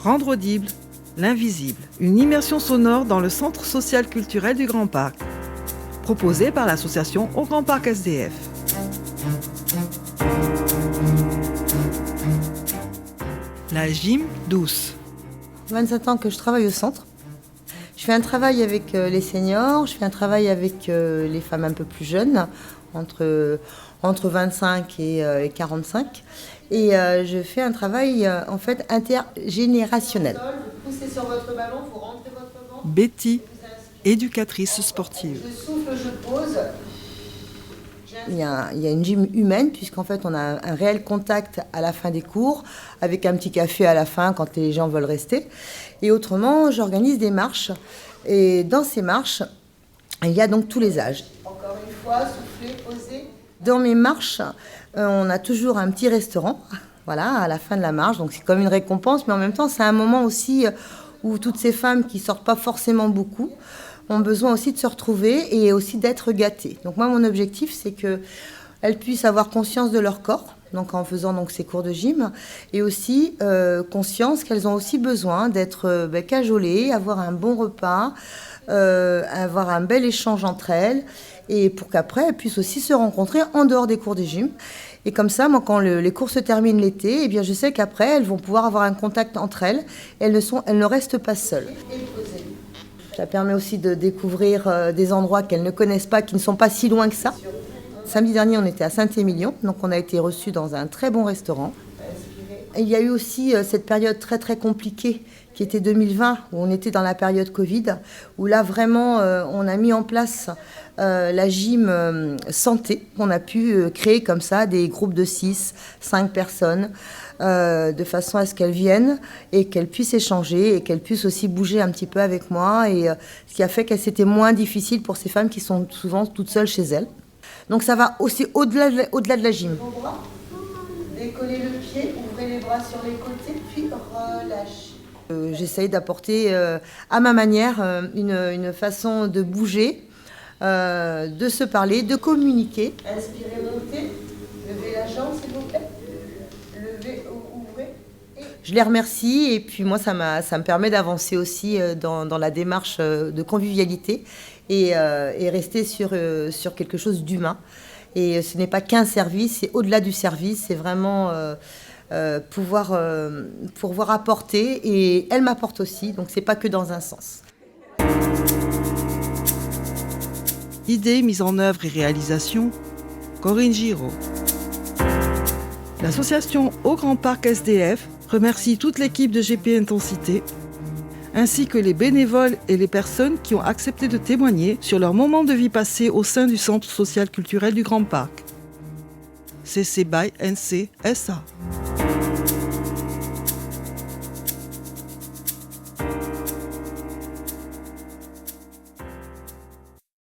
Rendre audible l'invisible, une immersion sonore dans le centre social culturel du Grand Parc, proposée par l'association Au Grand Parc SDF. La gym douce. 27 ans que je travaille au centre. Je fais un travail avec les seniors, je fais un travail avec les femmes un peu plus jeunes, entre 25 et 45. Et je fais un travail en fait intergénérationnel. Betty, éducatrice sportive. Je souffle, je pose. Il y a une gym humaine puisqu'en fait on a un réel contact à la fin des cours avec un petit café à la fin quand les gens veulent rester. Et autrement, j'organise des marches et dans ces marches, il y a donc tous les âges. Encore une fois, souffler, poser. Dans mes marches, on a toujours un petit restaurant, voilà, à la fin de la marche. Donc c'est comme une récompense, mais en même temps c'est un moment aussi où toutes ces femmes qui sortent pas forcément beaucoup ont besoin aussi de se retrouver et aussi d'être gâtées. Donc moi, mon objectif, c'est qu'elles puissent avoir conscience de leur corps, donc en faisant donc ces cours de gym, et aussi conscience qu'elles ont aussi besoin d'être cajolées, avoir un bon repas, avoir un bel échange entre elles, et pour qu'après, elles puissent aussi se rencontrer en dehors des cours de gym. Et comme ça, moi, quand les cours se terminent l'été, eh bien, je sais qu'après, elles vont pouvoir avoir un contact entre elles, et elles ne restent pas seules. Ça permet aussi de découvrir des endroits qu'elles ne connaissent pas, qui ne sont pas si loin que ça. Samedi dernier, on était à Saint-Émilion, donc on a été reçus dans un très bon restaurant. Et il y a eu aussi cette période très très compliquée qui était 2020, où on était dans la période Covid, où là vraiment on a mis en place la gym santé. On a pu créer comme ça des groupes de 6, 5 personnes, de façon à ce qu'elles viennent et qu'elles puissent échanger et qu'elles puissent aussi bouger un petit peu avec moi. Et ce qui a fait que c'était moins difficile pour ces femmes qui sont souvent toutes seules chez elles. Donc ça va aussi au-delà de la gym. Décollez le pied, ouvrez les bras sur les côtés, puis relâchez. J'essaye d'apporter à ma manière une façon de bouger, de se parler, de communiquer. Inspirez, montez, levez la jambe s'il vous plaît. Levez, ouvrez. Je les remercie et puis moi ça me permet d'avancer aussi dans la démarche de convivialité et rester sur quelque chose d'humain. Et ce n'est pas qu'un service, c'est au-delà du service, c'est vraiment pouvoir apporter, et elle m'apporte aussi, donc c'est pas que dans un sens. Idée, mise en œuvre et réalisation, Corinne Giraud. L'association Au Grand Parc SDF remercie toute l'équipe de GP Intensité, ainsi que les bénévoles et les personnes qui ont accepté de témoigner sur leur moment de vie passé au sein du Centre social culturel du Grand Parc. CC BY NC SA.